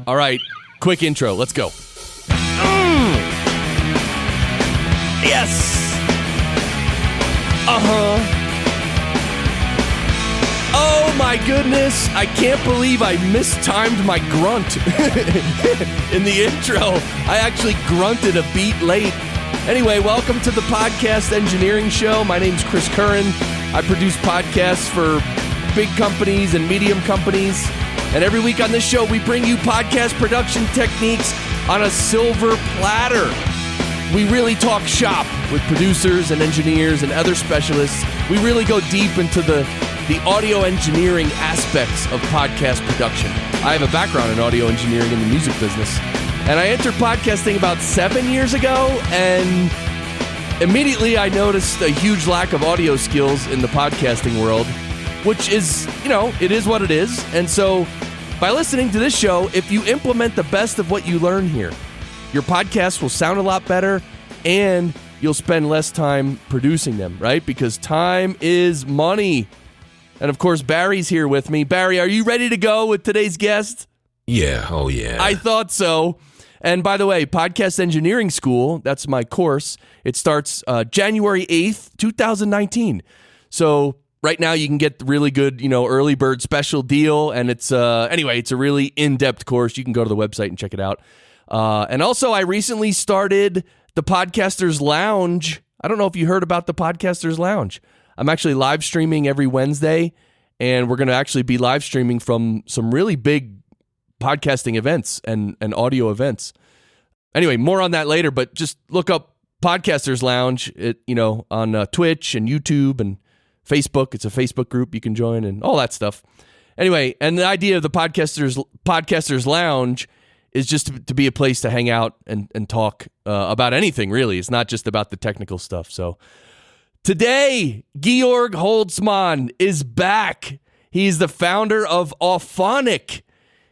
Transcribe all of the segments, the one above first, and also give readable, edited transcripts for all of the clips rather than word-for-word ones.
All right, quick intro. Let's go. Yes. Oh my goodness, I can't believe I mistimed my grunt in the intro. I actually grunted a beat late. Anyway, welcome to the Podcast Engineering Show. My name's Chris Curran. I produce podcasts for big companies and medium companies. And every week on this show, we bring you podcast production techniques on a silver platter. We really talk shop with producers and engineers and other specialists. We really go deep into the audio engineering aspects of podcast production. I have a background in audio engineering in the music business. And I entered podcasting about 7 years ago, and immediately I noticed a huge lack of audio skills in the podcasting world, which is, it is what it is. And so by listening to this show, if you implement the best of what you learn here, your podcast will sound a lot better and you'll spend less time producing them, right? Because time is money. And of course, Barry's here with me. Barry, are you ready to go with today's guest? Yeah, oh yeah. I thought so. And by the way, Podcast Engineering School, that's my course. It starts January 8th, 2019. So right now you can get the really good, early bird special deal. And it's, it's a really in-depth course. You can go to the website and check it out. And also I recently started the Podcasters Lounge. I don't know if you heard about the Podcasters Lounge. I'm actually live streaming every Wednesday, and we're going to actually be live streaming from some really big podcasting events and audio events. Anyway, more on that later, but just look up Podcasters Lounge on Twitch and YouTube and Facebook. It's a Facebook group you can join and all that stuff. Anyway, and the idea of the Podcasters Lounge is just to be a place to hang out and talk about anything, really. It's not just about the technical stuff. So today, Georg Holzmann is back. He's the founder of Auphonic.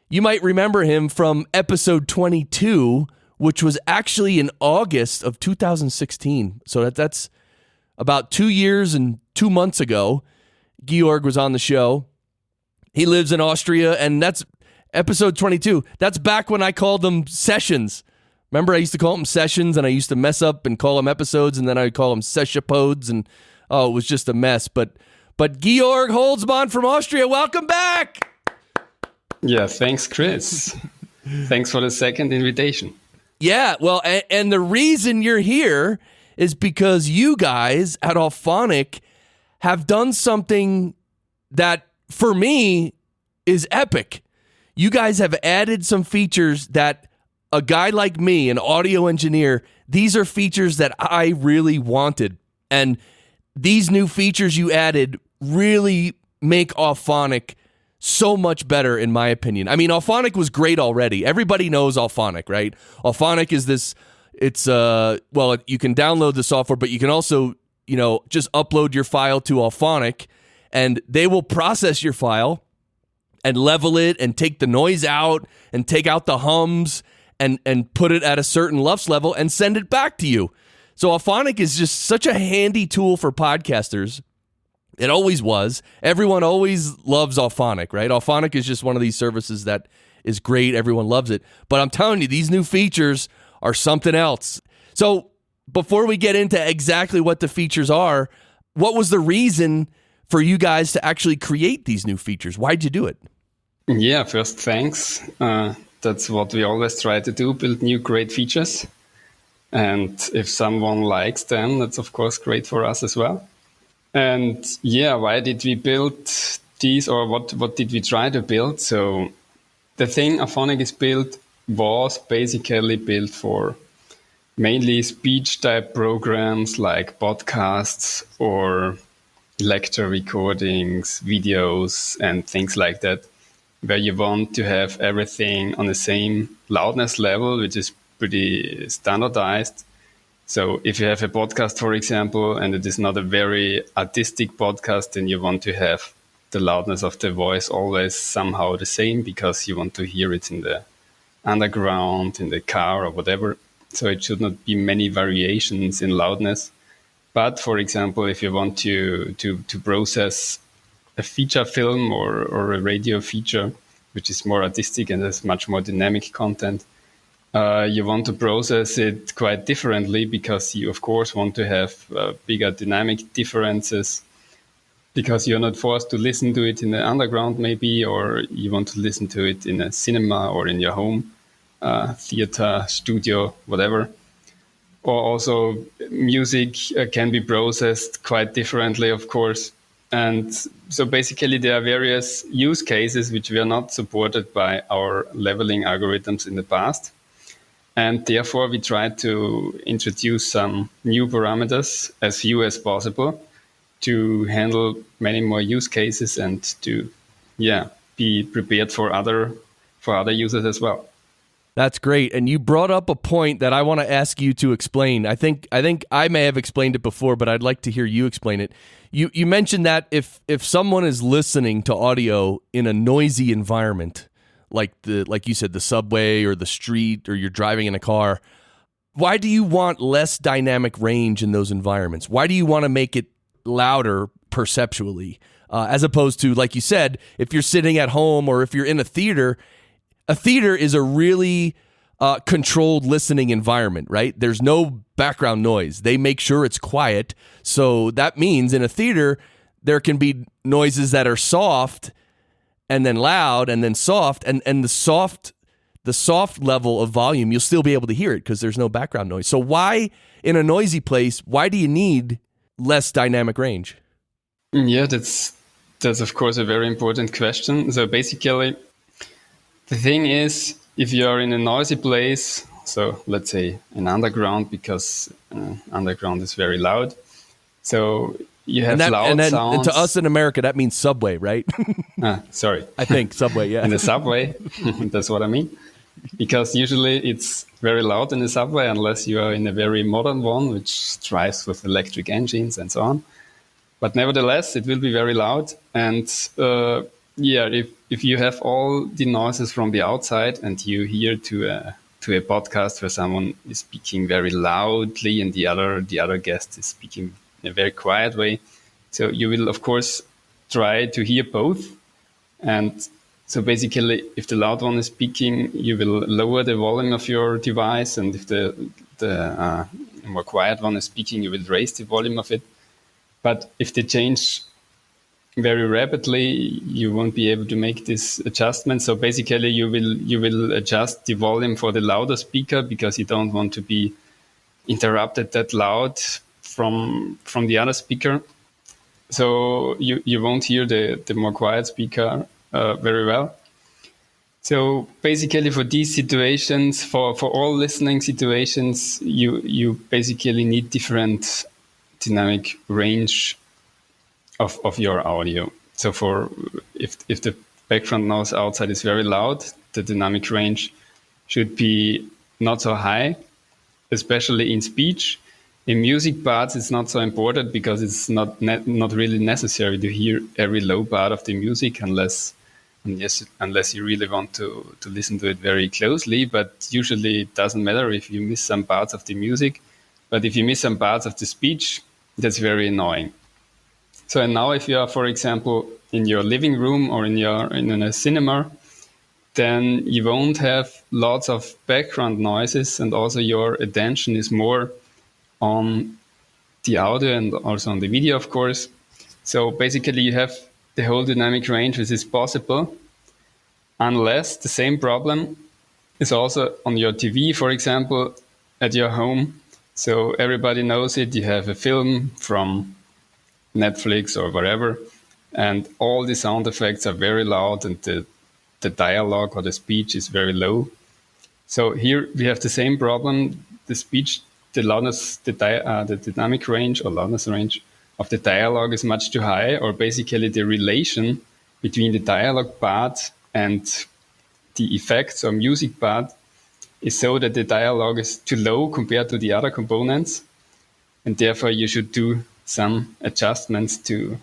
You might remember him from episode 22, which was actually in August of 2016. So that's about 2 years and 2 months ago. Georg was on the show. He lives in Austria, and that's episode 22. That's back when I called them sessions. Remember, I used to call them sessions, and I used to mess up and call them episodes, and then I would call them sessiopodes, and it was just a mess. But Georg Holzmann from Austria, welcome back! Yeah, thanks, Chris. Thanks for the second invitation. Yeah, well, and the reason you're here is because you guys at Auphonic have done something that, for me, is epic. You guys have added some features that a guy like me, an audio engineer, these are features that I really wanted. And these new features you added really make Auphonic so much better, in my opinion. I mean, Auphonic was great already. Everybody knows Auphonic, right? Auphonic is this, you can download the software, but you can also, just upload your file to Auphonic, and they will process your file and level it and take the noise out and take out the hums and put it at a certain LUFS level and send it back to you. So Auphonic is just such a handy tool for podcasters. It always was. Everyone always loves Auphonic, right? Auphonic is just one of these services that is great. Everyone loves it. But I'm telling you, these new features are something else. So before we get into exactly what the features are, what was the reason for you guys to actually create these new features? Why'd you do it? Yeah, first, thanks. That's what we always try to do, build new great features. And if someone likes them, that's of course great for us as well. And yeah, why did we build these, or what did we try to build? So the thing Auphonic is built was basically built for mainly speech type programs like podcasts or lecture recordings, videos, and things like that, where you want to have everything on the same loudness level, which is pretty standardized. So if you have a podcast, for example, and it is not a very artistic podcast, then you want to have the loudness of the voice always somehow the same, because you want to hear it in the underground, in the car or whatever. So it should not be many variations in loudness. But for example, if you want to process a feature film or a radio feature, which is more artistic and has much more dynamic content, you want to process it quite differently because you, of course, want to have bigger dynamic differences because you're not forced to listen to it in the underground maybe, or you want to listen to it in a cinema or in your home, theater, studio, whatever. Or also music can be processed quite differently, of course. And so basically there are various use cases which were not supported by our leveling algorithms in the past. And therefore, we try to introduce some new parameters, as few as possible, to handle many more use cases and to, be prepared for other users as well. That's great. And you brought up a point that I want to ask you to explain. I think I may have explained it before, but I'd like to hear you explain it. You mentioned that if someone is listening to audio in a noisy environment, like you said, the subway or the street, or you're driving in a car, why do you want less dynamic range in those environments? Why do you want to make it louder perceptually, as opposed to, like you said, if you're sitting at home or if you're in a theater is a really controlled listening environment, right? There's no background noise. They make sure it's quiet. So that means in a theater, there can be noises that are soft and then loud and then soft, and the soft level of volume, you'll still be able to hear it because there's no background noise. So why, in a noisy place, why do you need less dynamic range? Yeah, that's of course a very important question. So basically, the thing is, if you are in a noisy place, so let's say an underground, because underground is very loud, so you have loud sounds. And to us in America, that means subway, right? Sorry. I think subway, yeah. In the subway, that's what I mean. Because usually it's very loud in the subway, unless you are in a very modern one, which drives with electric engines and so on. But nevertheless, it will be very loud. And if you have all the noises from the outside and you hear to a podcast where someone is speaking very loudly and the other guest is speaking in a very quiet way, so you will of course try to hear both. And so basically, if the loud one is speaking, you will lower the volume of your device, and if the more quiet one is speaking, you will raise the volume of it. But if they change very rapidly, you won't be able to make this adjustment. So basically, you will adjust the volume for the louder speaker because you don't want to be interrupted that loud from the other speaker. So you won't hear the more quiet speaker very well. So basically, for these situations, for all listening situations, you basically need different dynamic range of your audio. So for if the background noise outside is very loud, the dynamic range should be not so high, especially in speech. In music parts, it's not so important because it's not really necessary to hear every low part of the music unless you really want to listen to it very closely. But usually it doesn't matter if you miss some parts of the music. But if you miss some parts of the speech, that's very annoying. So and now if you are, for example, in your living room or in a cinema, then you won't have lots of background noises, and also your attention is more on the audio and also on the video, of course. So basically you have the whole dynamic range which is possible, unless the same problem is also on your TV, for example, at your home. So everybody knows it. You have a film from Netflix or wherever, and all the sound effects are very loud and the dialogue or the speech is very low. So here we have the same problem. The speech, the loudness, the dynamic range or loudness range of the dialogue is much too high, or basically the relation between the dialogue part and the effects or music part is so that the dialogue is too low compared to the other components, and therefore you should do some adjustments to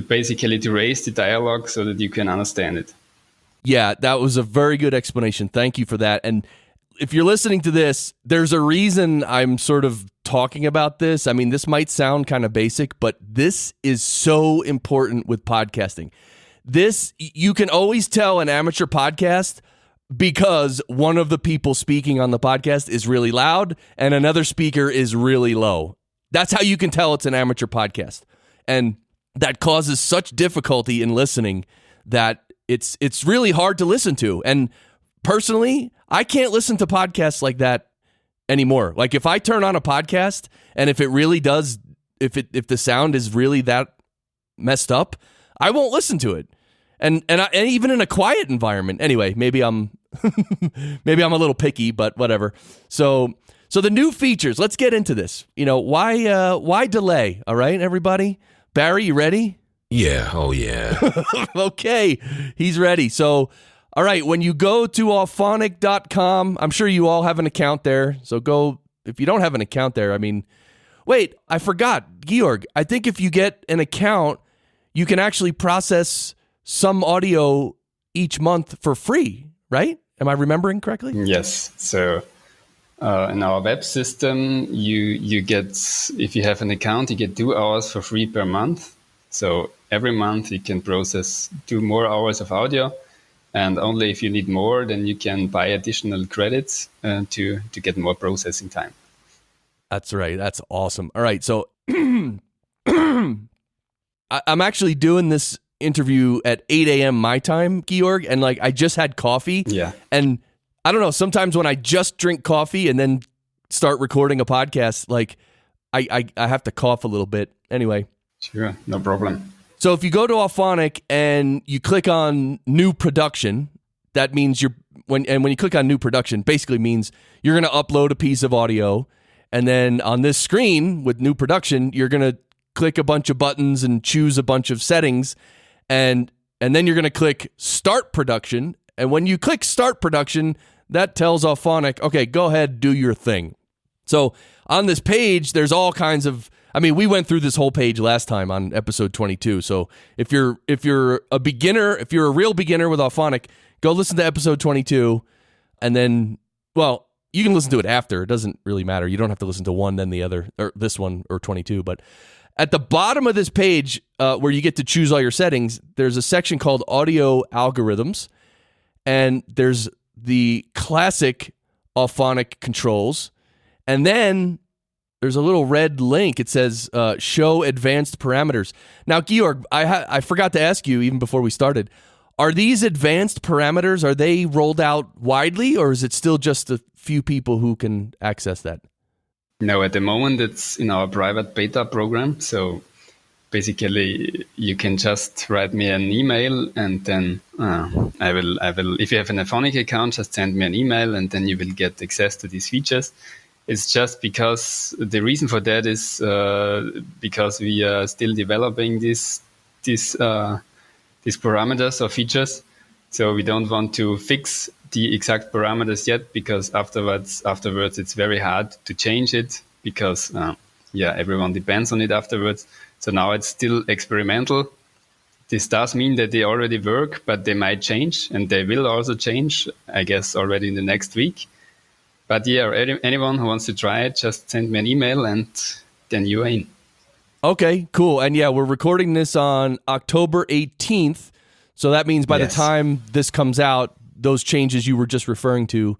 basically to raise the dialogue so that you can understand it. Yeah, that was a very good explanation. Thank you for that. And if you're listening to this, there's a reason I'm sort of talking about this. I mean, this might sound kind of basic, but this is so important with podcasting. You can always tell an amateur podcast because one of the people speaking on the podcast is really loud and another speaker is really low. That's how you can tell it's an amateur podcast. And that causes such difficulty in listening that it's really hard to listen to. And personally, I can't listen to podcasts like that anymore. Like if I turn on a podcast and if it really does, if the sound is really that messed up, I won't listen to it. And even in a quiet environment. Anyway, maybe I'm a little picky, but whatever. So the new features, let's get into this. Why delay? All right, everybody. Barry, you ready? Yeah. Oh, yeah. Okay, he's ready. So, all right, when you go to auphonic.com, I'm sure you all have an account there. So go, if you don't have an account there, wait, I forgot. Georg, I think if you get an account, you can actually process some audio each month for free, right? Am I remembering correctly? Yes. So in our web system, you get, if you have an account, you get 2 hours for free per month. So every month you can process 2 more hours of audio. And only if you need more, then you can buy additional credits to get more processing time. That's right. That's awesome. All right. So I'm actually doing this interview at 8 a.m. my time, Georg, and I just had coffee. Yeah. And I don't know, sometimes when I just drink coffee and then start recording a podcast, I have to cough a little bit. Anyway. Sure, no problem. So if you go to Auphonic and you click on new production, that means when you click on new production, basically means you're going to upload a piece of audio, and then on this screen with new production, you're going to click a bunch of buttons and choose a bunch of settings, and then you're going to click start production. And when you click start production, that tells Auphonic, okay, go ahead, do your thing. So on this page, there's all kinds of, we went through this whole page last time on episode 22. So if you're a beginner, if you're a real beginner with Auphonic, go listen to episode 22, and then, well, you can listen to it after. It doesn't really matter. You don't have to listen to one, then the other, or this one, or 22. But at the bottom of this page, where you get to choose all your settings, there's a section called Audio Algorithms, and there's the classic Auphonic controls, and then there's a little red link. It says Show Advanced Parameters. Now, Georg, I forgot to ask you even before we started, are these advanced parameters, are they rolled out widely, or is it still just a few people who can access that? No, at the moment it's in our private beta program. So basically you can just write me an email, and then I will, if you have an Auphonic account, just send me an email, and then you will get access to these features. It's just because the reason for that is because we are still developing these parameters or features. So we don't want to fix the exact parameters yet, because afterwards it's very hard to change it, because everyone depends on it afterwards. So now it's still experimental. This does mean that they already work, but they might change, and they will also change, I guess, already in the next week. But yeah, anyone who wants to try it, just send me an email, and then you're in. Okay, cool. And yeah, we're recording this on October 18th. So that means by the time this comes out, those changes you were just referring to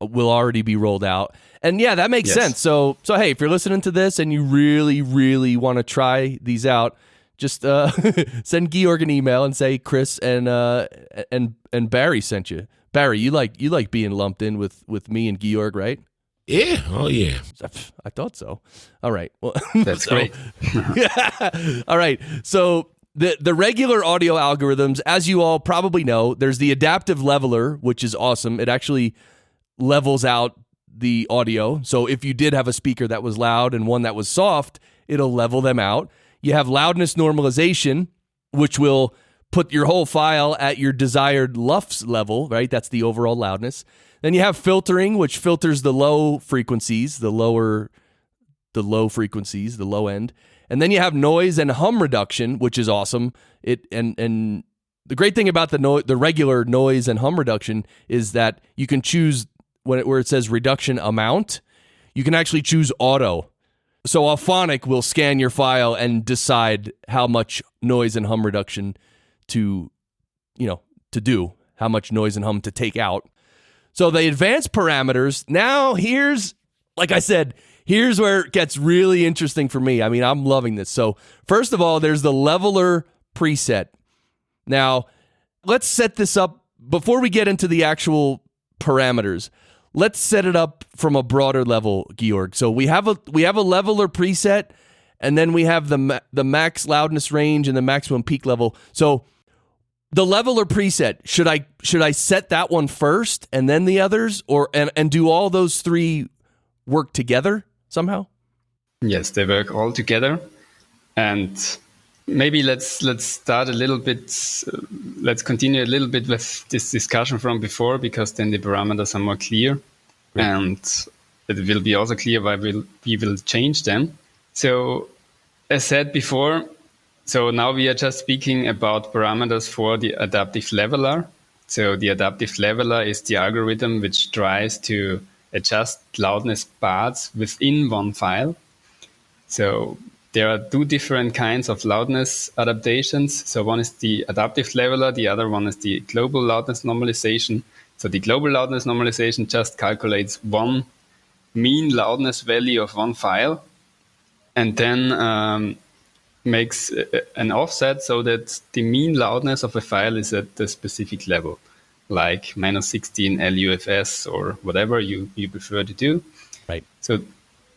will already be rolled out. And yeah, that makes sense. So hey, if you're listening to this and you really, really want to try these out, just send Georg an email and say Chris and Barry sent you. Barry, you like being lumped in with me and Georg, right? Yeah. Oh, yeah. I thought so. All right. Well, that's great. All right. So the regular audio algorithms, as you all probably know, there's the adaptive leveler, which is awesome. It actually levels out the audio. So if you did have a speaker that was loud and one that was soft, it'll level them out. You have loudness normalization, which will put your whole file at your desired LUFS level, right? That's the overall loudness. Then you have filtering, which filters the low frequencies, the low end. And then you have noise and hum reduction, which is awesome. And the great thing about the regular noise and hum reduction is that you can choose where it says reduction amount, you can actually choose auto. So Auphonic will scan your file and decide how much noise and hum reduction to to do, how much noise and hum to take out. So the advanced parameters, now like I said, here's where it gets really interesting for me. I mean, I'm loving this. So first of all, there's the leveler preset. Now, let's set this up before we get into the actual parameters. Let's set it up from a broader level, Georg. So we have a leveler preset, and then we have the max loudness range and the maximum peak level. So the leveler preset, should I set that one first and then the others, and do all those three work together somehow? Yes, they work all together. And maybe let's start a little bit. Let's continue a little bit with this discussion from before, because then the parameters are more clear, and it will be also clear why we will change them. So, as said before, so now we are just speaking about parameters for the adaptive leveler. So the adaptive leveler is the algorithm which tries to adjust loudness parts within one file. So there are two different kinds of loudness adaptations. So one is the adaptive leveler, the other one is the global loudness normalization. So the global loudness normalization just calculates one mean loudness value of one file, and then makes an offset so that the mean loudness of a file is at a specific level, like -16 LUFS or whatever you prefer to do. Right.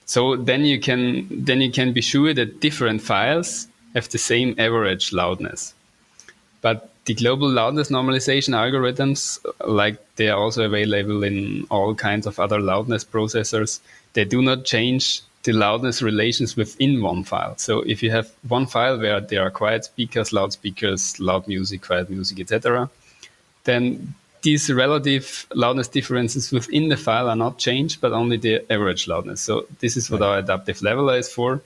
So then you can be sure that different files have the same average loudness. But the global loudness normalization algorithms, like they are also available in all kinds of other loudness processors, they do not change the loudness relations within one file. So if you have one file where there are quiet speakers, loudspeakers, loud music, quiet music, etc., then these relative loudness differences within the file are not changed, but only the average loudness. So this is what our adaptive leveler is for.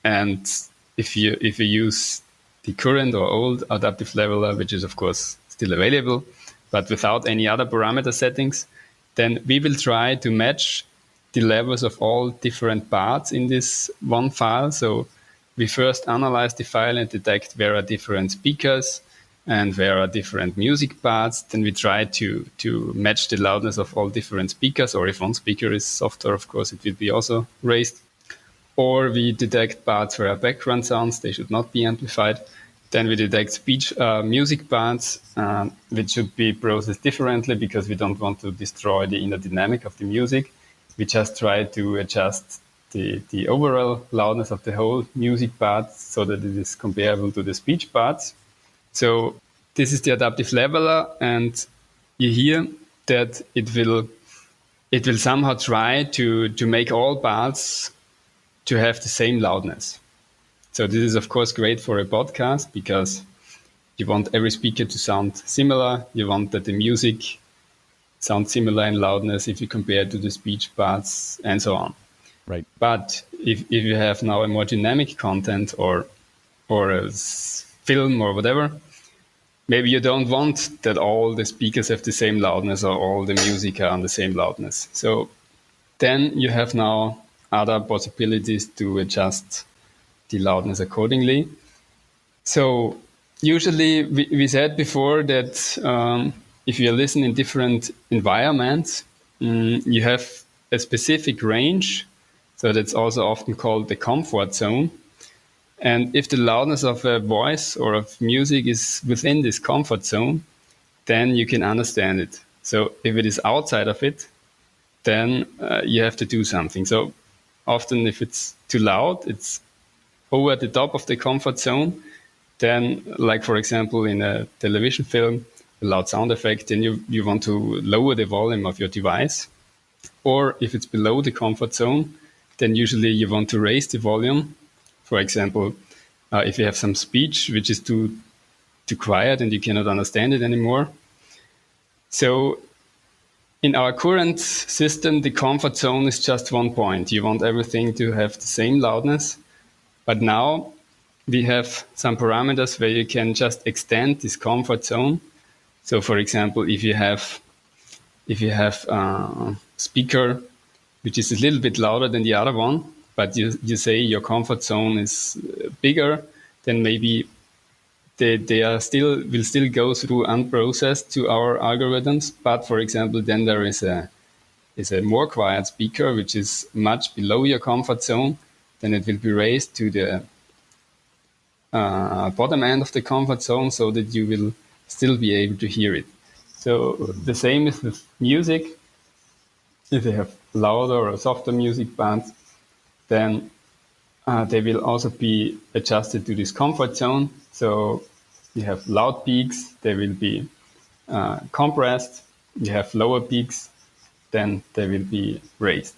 And if you use the current or old adaptive leveler, which is of course still available, but without any other parameter settings, then we will try to match the levels of all different parts in this one file. So we first analyze the file and detect where are different speakers and where are different music parts. Then we try to match the loudness of all different speakers, or if one speaker is softer, of course, it will be also raised. Or we detect parts where are background sounds, they should not be amplified. Then we detect music parts, which should be processed differently because we don't want to destroy the inner dynamic of the music. We just try to adjust the overall loudness of the whole music part so that it is comparable to the speech parts. So this is the adaptive leveler, and you hear that it will somehow try to make all parts to have the same loudness. So this is of course great for a podcast because you want every speaker to sound similar. You want that the music sounds similar in loudness if you compare it to the speech parts and so on. Right. But if you have now a more dynamic content or a film or whatever, maybe you don't want that all the speakers have the same loudness or all the music are on the same loudness. So then you have now other possibilities to adjust the loudness accordingly. So usually we said before that if you listen in different environments, you have a specific range. So that's also often called the comfort zone. And if the loudness of a voice or of music is within this comfort zone, then you can understand it. So if it is outside of it, then you have to do something. So often if it's too loud, it's over the top of the comfort zone, then like for example in a television film, a loud sound effect, then you want to lower the volume of your device. Or if it's below the comfort zone, then usually you want to raise the volume. For example, if you have some speech which is too quiet and you cannot understand it anymore. So in our current system, the comfort zone is just one point. You want everything to have the same loudness. But now we have some parameters where you can just extend this comfort zone. So for example, if you have a speaker which is a little bit louder than the other one, but you say your comfort zone is bigger, then maybe they are will still go through unprocessed to our algorithms. But for example, then there is a more quiet speaker, which is much below your comfort zone. Then it will be raised to the bottom end of the comfort zone so that you will still be able to hear it. So the same is with music. If you have louder or softer music bands, then they will also be adjusted to this comfort zone. So you have loud peaks, they will be compressed. You have lower peaks, then they will be raised.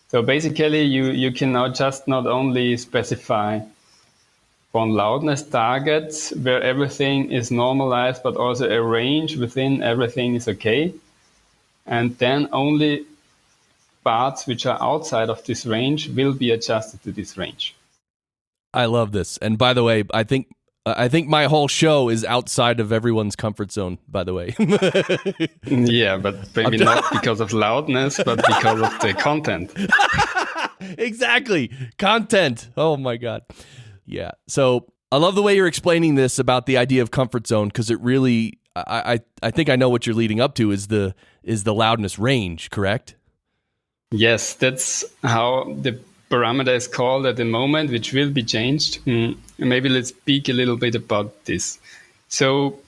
So basically, you can now just not only specify one loudness target where everything is normalized, but also a range within everything is okay. And then only parts which are outside of this range will be adjusted to this range. I love this. And by the way, I think my whole show is outside of everyone's comfort zone, by the way. Yeah, but maybe not because of loudness, but because of the content. Exactly. Content. Oh my God. Yeah. So I love the way you're explaining this about the idea of comfort zone, because it really, I think I know what you're leading up to is the loudness range, correct? Yes, that's how the parameter is called at the moment, which will be changed. Maybe let's speak a little bit about this. So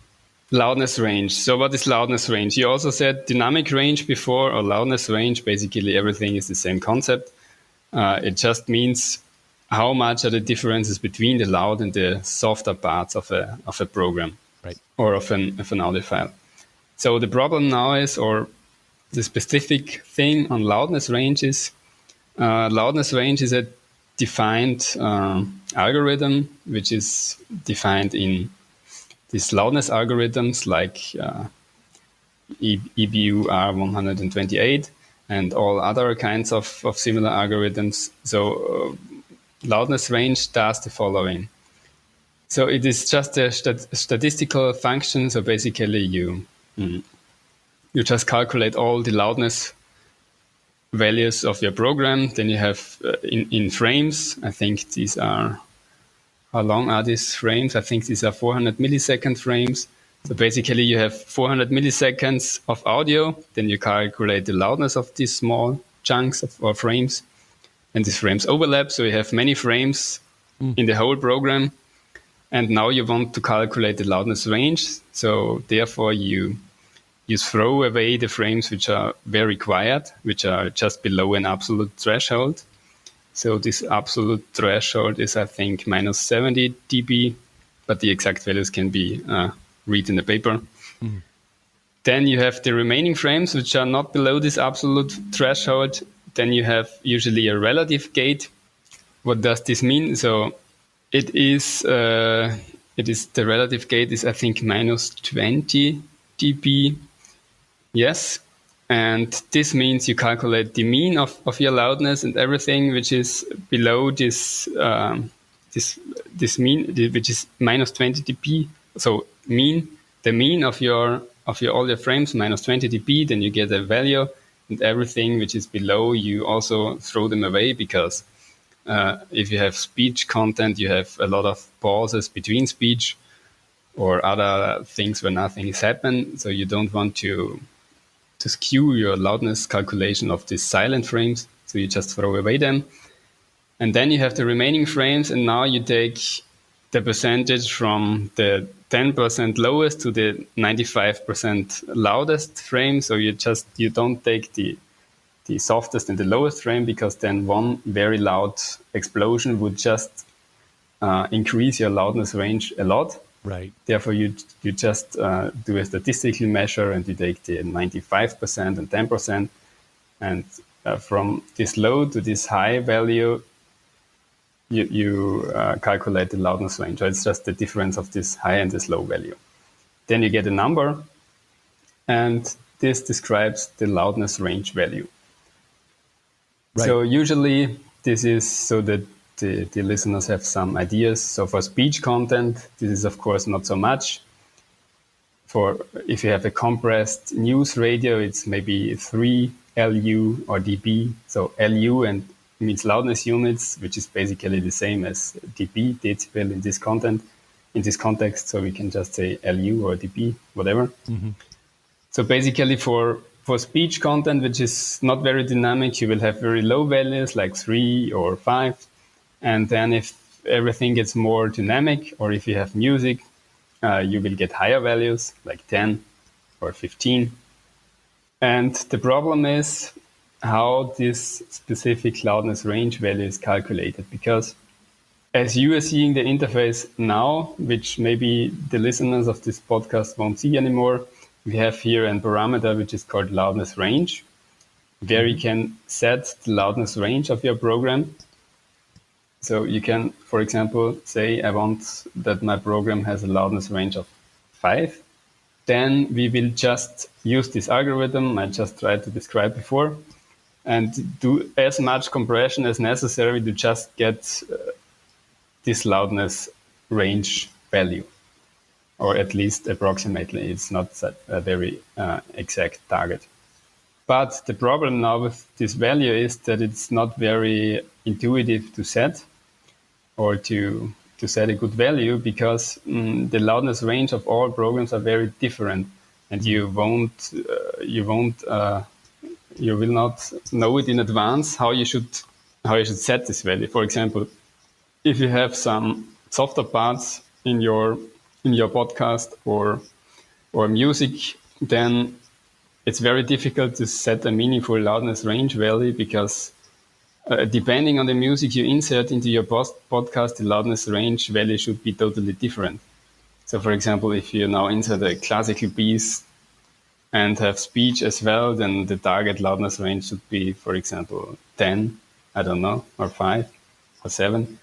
loudness range. So what is loudness range? You also said dynamic range before, or loudness range. Basically, everything is the same concept. It just means how much are the differences between the loud and the softer parts of a program, right, or of an audio file. So the problem now is, or the specific thing on loudness range is a defined algorithm, which is defined in these loudness algorithms like EBU R128 and all other kinds of similar algorithms. So loudness range does the following. So it is just a statistical function. So basically you just calculate all the loudness values of your program. Then you have in frames, I think these are, how long are these frames? I think these are 400 millisecond frames. So basically you have 400 milliseconds of audio. Then you calculate the loudness of these small chunks or frames. And these frames overlap. So you have many frames in the whole program. And now you want to calculate the loudness range. So therefore you throw away the frames which are very quiet, which are just below an absolute threshold. So this absolute threshold is, I think, minus 70 dB, but the exact values can be read in the paper. Then you have the remaining frames which are not below this absolute threshold. Then you have usually a relative gate. What does this mean? So it is the relative gate is, I think, minus 20 dB. Yes, and this means you calculate the mean of your loudness and everything which is below this mean, which is minus 20 dB. So the mean of all your frames minus 20 dB, then you get a value, and everything which is below you also throw them away, because if you have speech content, you have a lot of pauses between speech or other things where nothing is happening. So you don't want to skew your loudness calculation of these silent frames. So you just throw away them. And then you have the remaining frames. And now you take the percentage from the 10% lowest to the 95% loudest frame. So you don't take the softest and the lowest frame, because then one very loud explosion would just increase your loudness range a lot. Right. Therefore, you just do a statistical measure, and you take the 95% and 10%, and from this low to this high value, you calculate the loudness range. So it's just the difference of this high and this low value. Then you get a number, and this describes the loudness range value. Right. So usually this is so that the listeners have some ideas. So for speech content, this is of course not so much. For if you have a compressed news radio, it's maybe 3 LU or dB. So LU and means loudness units, which is basically the same as dB, decibel in this content. in this context. So we can just say LU or dB, whatever. So basically for speech content, which is not very dynamic, you will have very low values like 3 or 5. And then if everything gets more dynamic, or if you have music, you will get higher values like 10 or 15. And the problem is how this specific loudness range value is calculated, because as you are seeing the interface now, which maybe the listeners of this podcast won't see anymore, we have here a parameter which is called loudness range, where you can set the loudness range of your program. So you can, for example, say I want that my program has a loudness range of 5. Then we will just use this algorithm I just tried to describe before and do as much compression as necessary to just get this loudness range value, or at least approximately. It's not a very exact target. But the problem now with this value is that it's not very intuitive to set, or to set a good value, because the loudness range of all programs are very different, and you will not know it in advance how you should set this value. For example, if you have some softer parts in your podcast or music, then it's very difficult to set a meaningful loudness range value, because depending on the music you insert into your podcast, the loudness range value should be totally different. So, for example, if you now insert a classical piece and have speech as well, then the target loudness range should be, for example, 10, I don't know, or 5 or 7.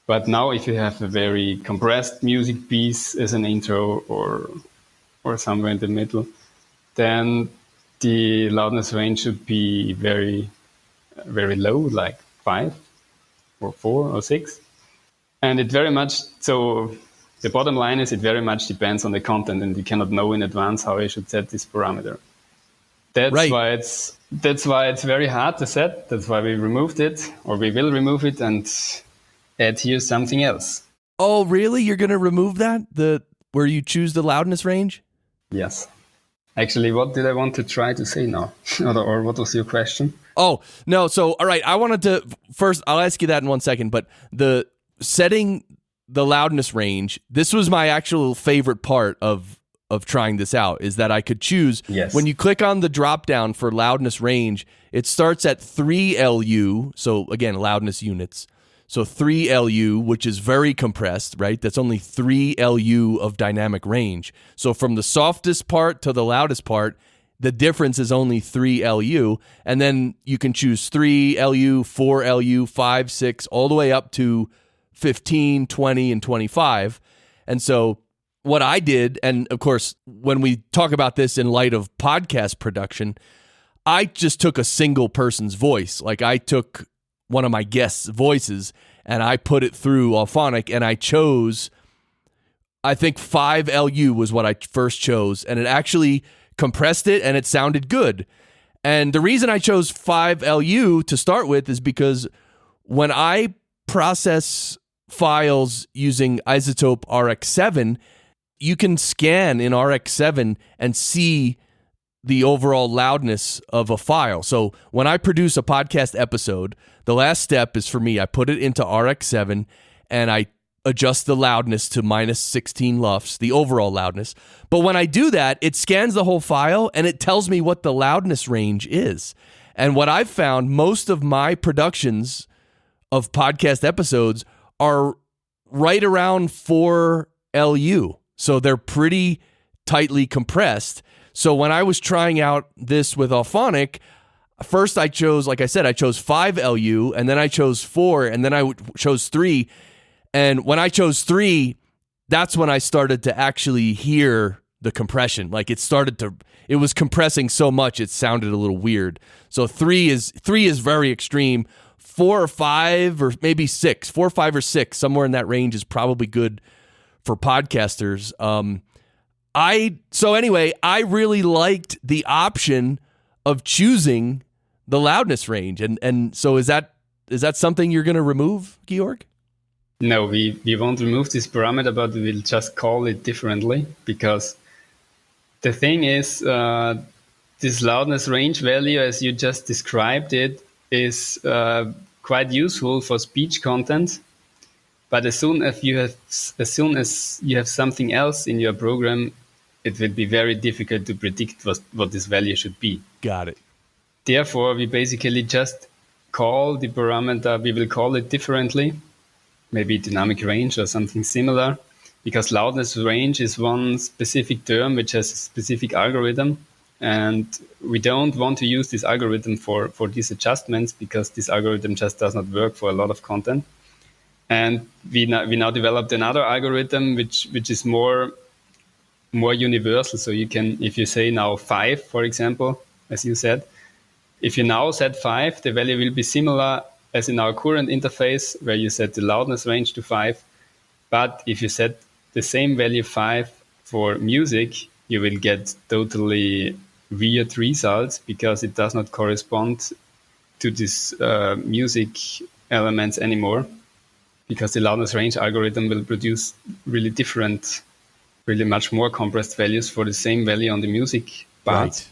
But now if you have a very compressed music piece as an intro or somewhere in the middle, then the loudness range should be very, very low, like 5 or 4 or 6. And it very much, so the bottom line is it very much depends on the content, and you cannot know in advance how you should set this parameter. That's why it's very hard to set. That's why we removed it, or we will remove it and add here something else. Oh, really? You're going to remove that? Where you choose the loudness range? Yes. Actually, what did I want to try to say now? Or what was your question? Oh, no. So, all right. I wanted to first, I'll ask you that in 1 second, but the setting the loudness range, this was my actual favorite part of trying this out, is that I could choose. Yes. When you click on the drop down for loudness range, it starts at 3 LU. So again, loudness units. So 3 LU, which is very compressed, right? That's only 3 LU of dynamic range. So from the softest part to the loudest part, the difference is only 3 LU. And then you can choose 3 LU, 4 LU, 5, 6, all the way up to 15, 20, and 25. And so what I did, and of course, when we talk about this in light of podcast production, I just took a single person's voice. Like I took one of my guests' voices and I put it through Auphonic, and I chose, I think 5 LU was what I first chose, and it actually compressed it and it sounded good. And the reason I chose 5 LU to start with is because when I process files using Isotope RX7, you can scan in RX7 and see the overall loudness of a file. So when I produce a podcast episode, the last step is for me, I put it into RX7 and I adjust the loudness to minus 16 LUFS, the overall loudness. But when I do that, it scans the whole file and it tells me what the loudness range is. And what I've found, most of my productions of podcast episodes are right around 4 LU. So they're pretty tightly compressed. So when I was trying out this with Auphonic, first I chose, like I said, I chose 5 LU, and then I chose 4, and then I chose 3. And when I chose 3, that's when I started to actually hear the compression. Like it was compressing so much it sounded a little weird. So 3 is very extreme. 4 or 5 or maybe 6, 4, 5 or 6, somewhere in that range is probably good for podcasters. I really liked the option of choosing the loudness range. And so is that something you're going to remove, Georg? No, we won't remove this parameter, but we will just call it differently, because the thing is, this loudness range value, as you just described it, is quite useful for speech content. But as soon as you have something else in your program, it will be very difficult to predict what this value should be. Got it. Therefore, we basically just call the parameter, we will call it differently, maybe dynamic range or something similar, because loudness range is one specific term which has a specific algorithm. And we don't want to use this algorithm for these adjustments, because this algorithm just does not work for a lot of content. And we now developed another algorithm which is more universal. So you can, if you say now 5, for example, as you said, if you now set 5, the value will be similar as in our current interface, where you set the loudness range to 5. But if you set the same value 5 for music, you will get totally weird results, because it does not correspond to these music elements anymore, because the loudness range algorithm will produce really different, really much more compressed values for the same value on the music part. Right.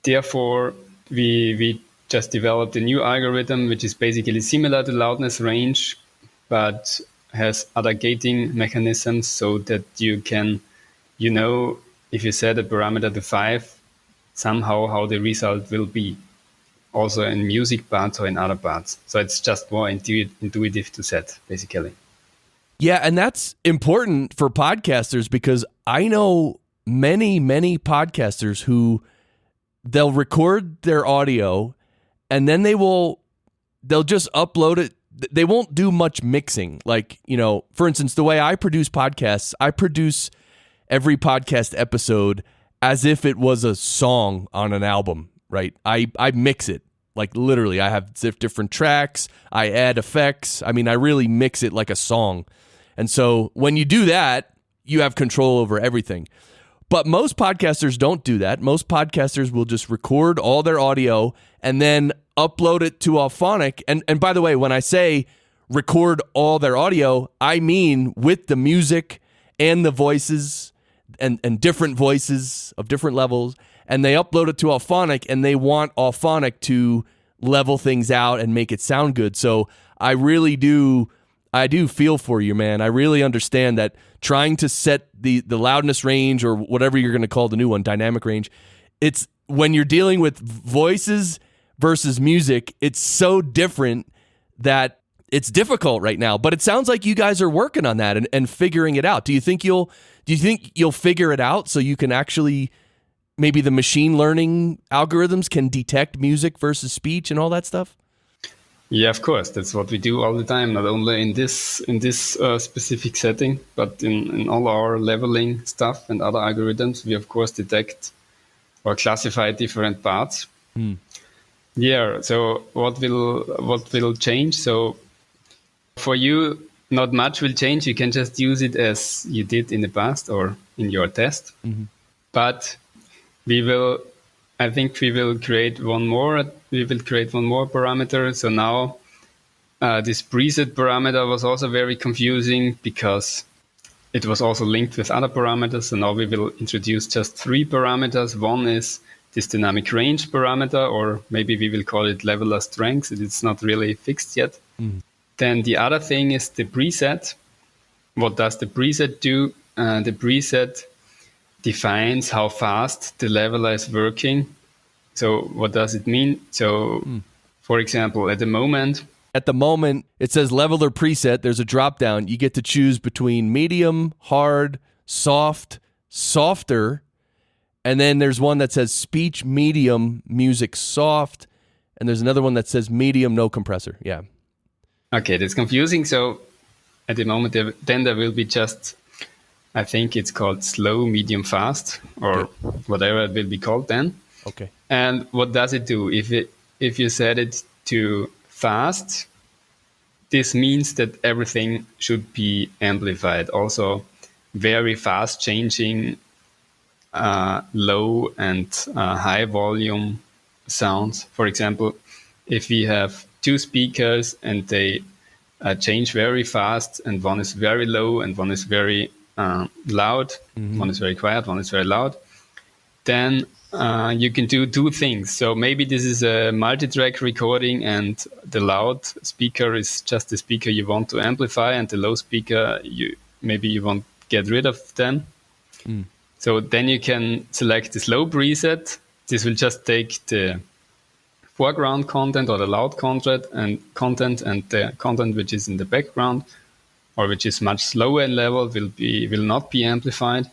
Therefore, we just developed a new algorithm which is basically similar to loudness range, but has other gating mechanisms, so that you can, if you set a parameter to 5, somehow how the result will be, also in music parts or in other parts. So it's just more intuitive to set, basically. Yeah, and that's important for podcasters, because I know many, many podcasters who they'll record their audio and then they'll just upload it. They won't do much mixing. Like, for instance, the way I produce podcasts, I produce every podcast episode as if it was a song on an album, right? I mix it. Like, literally, I have different tracks. I add effects. I mean, I really mix it like a song. And so when you do that, you have control over everything. But most podcasters don't do that. Most podcasters will just record all their audio and then upload it to Auphonic. And by the way, when I say record all their audio, I mean with the music and the voices and different voices of different levels. And they upload it to Auphonic, and they want Auphonic to level things out and make it sound good. So I do feel for you, man. I really understand that trying to set the loudness range, or whatever you're going to call the new one, dynamic range, it's when you're dealing with voices versus music, it's so different that it's difficult right now. But it sounds like you guys are working on that and figuring it out. Do you think you'll figure it out so you can actually, maybe the machine learning algorithms can detect music versus speech and all that stuff? Yeah, of course. That's what we do all the time, not only in this specific setting, but in all our leveling stuff and other algorithms. We, of course, detect or classify different parts. Yeah, so what will change? So for you, not much will change. You can just use it as you did in the past or in your test. But I think we will create one more parameter. So now this preset parameter was also very confusing, because it was also linked with other parameters. So now we will introduce just 3 parameters. One is this dynamic range parameter, or maybe we will call it leveler strength. It's not really fixed yet. Then the other thing is the preset. What does the preset do? The preset defines how fast the leveler is working. So what does it mean? So, for example, at the moment, it says leveler preset. There's a drop down. You get to choose between medium, hard, soft, softer, and then there's one that says speech medium, music soft, and there's another one that says medium, no compressor. Yeah. Okay, that's confusing. So at the moment, then there will be just, I think it's called slow, medium, fast, or whatever it will be called then. Okay. And what does it do? If you set it to fast, this means that everything should be amplified. Also, very fast changing low and high volume sounds. For example, if we have 2 speakers and they change very fast, and one is very low and one is very loud, one is very quiet, one is very loud, then you can do two things. So maybe this is a multi-track recording, and the loud speaker is just the speaker you want to amplify, and the low speaker, maybe you want to get rid of them. So then you can select this low preset. This will just take the foreground content or the loud content and the content which is in the background or which is much slower in level will not be amplified.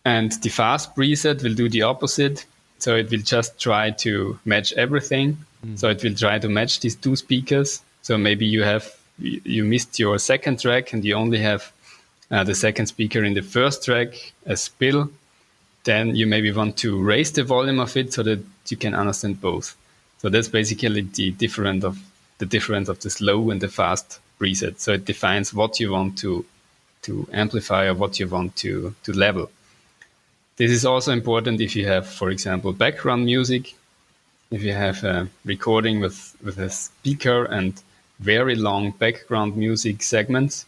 And the fast preset will do the opposite. So it will just try to match everything. So it will try to match these two speakers. So maybe you missed your second track and you only have the second speaker in the first track as spill. Then you maybe want to raise the volume of it so that you can understand both. So that's basically the difference of the slow and the fast preset. So it defines what you want to amplify or what you want to level. This is also important if you have, for example, background music. If you have a recording with a speaker and very long background music segments,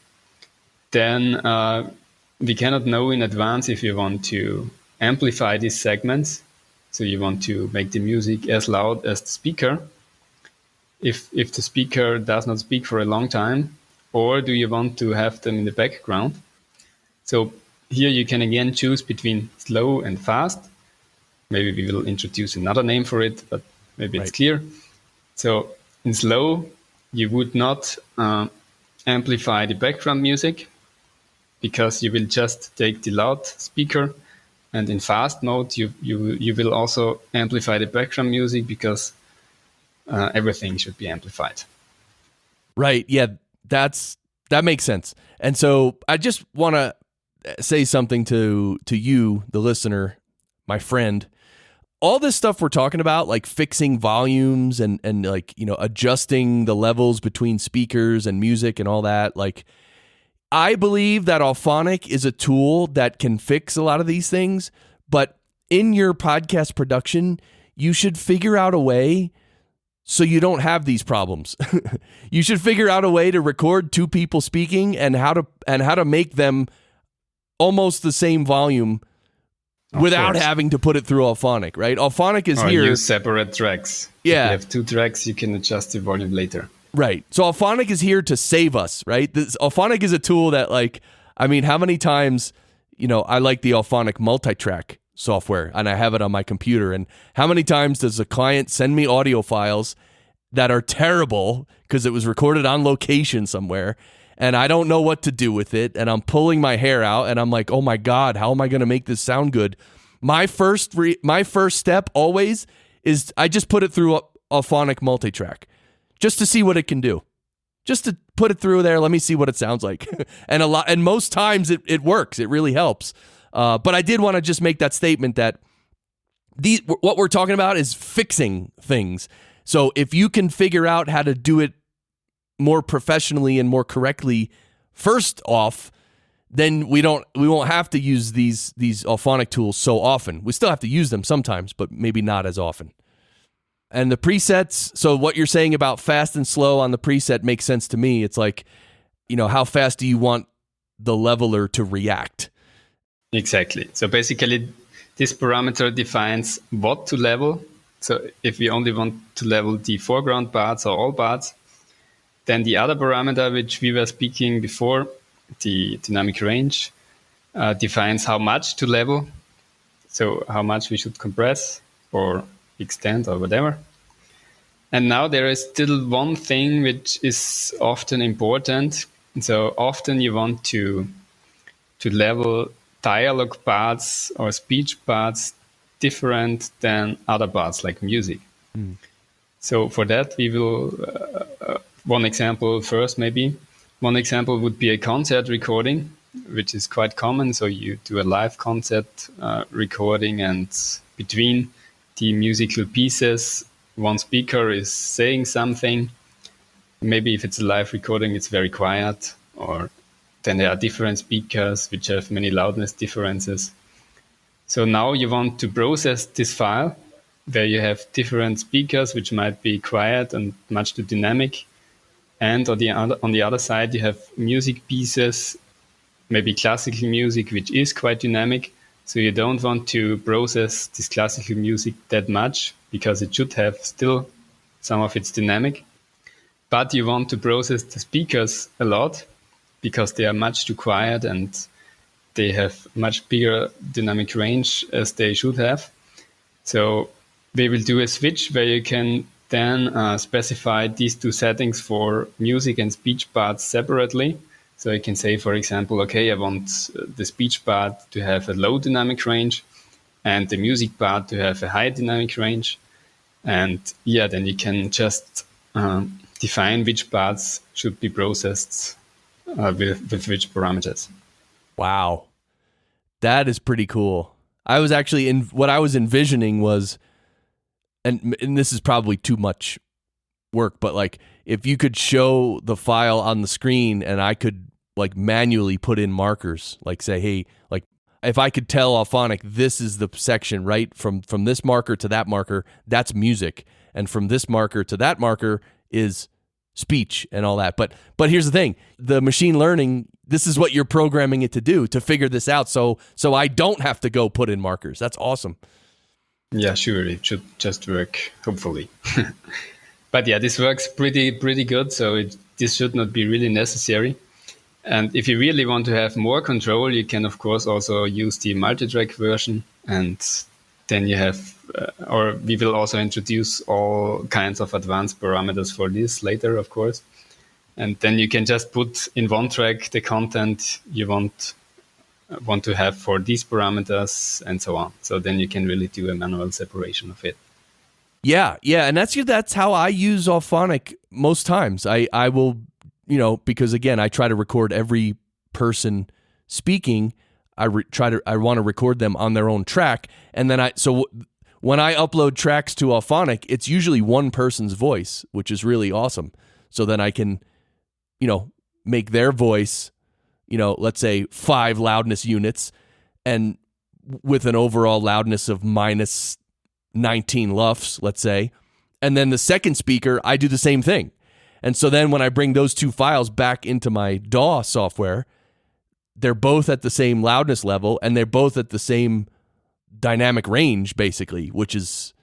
then we cannot know in advance if you want to amplify these segments. So you want to make the music as loud as the speaker. If the speaker does not speak for a long time, or do you want to have them in the background? So here you can again choose between slow and fast. Maybe we will introduce another name for it, but maybe it's clear. So in slow, you would not amplify the background music because you will just take the loud speaker. And in fast mode, you will also amplify the background music because everything should be amplified. Right. Yeah, that makes sense. And so I just want to say something to you, the listener, my friend. All this stuff we're talking about, like fixing volumes and like, adjusting the levels between speakers and music and all that, like, I believe that Auphonic is a tool that can fix a lot of these things, but in your podcast production, you should figure out a way so you don't have these problems. You should figure out a way to record two people speaking and how to make them almost the same volume without having to put it through Auphonic, right? Auphonic is here. Use separate tracks. Yeah. If you have two tracks, you can adjust the volume later. Right. So Auphonic is here to save us, right? Auphonic is a tool that, like, I mean, how many times, I like the Auphonic multi-track software and I have it on my computer. And how many times does a client send me audio files that are terrible because it was recorded on location somewhere and I don't know what to do with it and I'm pulling my hair out and I'm like, oh my God, how am I going to make this sound good? My first step always is I just put it through Auphonic multi-track. Just to see what it can do. Just to put it through there, let me see what it sounds like. And most times it works. It really helps. But I did want to just make that statement that what we're talking about is fixing things. So if you can figure out how to do it more professionally and more correctly first off, then we won't have to use these Auphonic tools so often. We still have to use them sometimes, but maybe not as often. And the presets, so what you're saying about fast and slow on the preset makes sense to me. It's like, how fast do you want the leveler to react? Exactly. So basically, this parameter defines what to level. So if we only want to level the foreground parts or all parts, then the other parameter, which we were speaking before, the dynamic range, defines how much to level. So how much we should compress or extend or whatever. And now there is still one thing which is often important. So often you want to level dialogue parts or speech parts different than other parts like music. So for that we will one example first maybe. One example would be a concert recording, which is quite common. So you do a live concert recording and between the musical pieces, one speaker is saying something. Maybe if it's a live recording, it's very quiet, or then there are different speakers which have many loudness differences. So now you want to process this file where you have different speakers which might be quiet and much too dynamic. And on the other side, you have music pieces, maybe classical music, which is quite dynamic. So you don't want to process this classical music that much because it should have still some of its dynamic. But you want to process the speakers a lot because they are much too quiet and they have much bigger dynamic range as they should have. So they will do a switch where you can then specify these two settings for music and speech parts separately. So you can say, for example, okay, I want the speech part to have a low dynamic range and the music part to have a high dynamic range. And yeah, then you can just define which parts should be processed with which parameters. Wow. That is pretty cool. I was actually what I was envisioning was, and this is probably too much work, but like if you could show the file on the screen and I could like manually put in markers, like say, hey, like if I could tell Auphonic, this is the section, right? From this marker to that marker, that's music. And from this marker to that marker is speech and all that. But here's the thing, the machine learning, this is what you're programming it to do, to figure this out. So I don't have to go put in markers. That's awesome. Yeah, sure. It should just work, hopefully. But yeah, this works pretty good. So this should not be really necessary. And if you really want to have more control, you can, of course, also use the multi-track version. And then you have, or we will also introduce all kinds of advanced parameters for this later, of course. And then you can just put in one track the content you want to have for these parameters and so on. So then you can really do a manual separation of it. Yeah. And that's how I use Auphonic most times. I will, because again, I try to record every person speaking. I want to record them on their own track. And then when I upload tracks to Auphonic, it's usually one person's voice, which is really awesome. So then I can, make their voice, let's say 5 loudness units, and with an overall loudness of minus 19 LUFS, let's say. And then the second speaker, I do the same thing. And so then when I bring those two files back into my DAW software, they're both at the same loudness level and they're both at the same dynamic range, basically, which is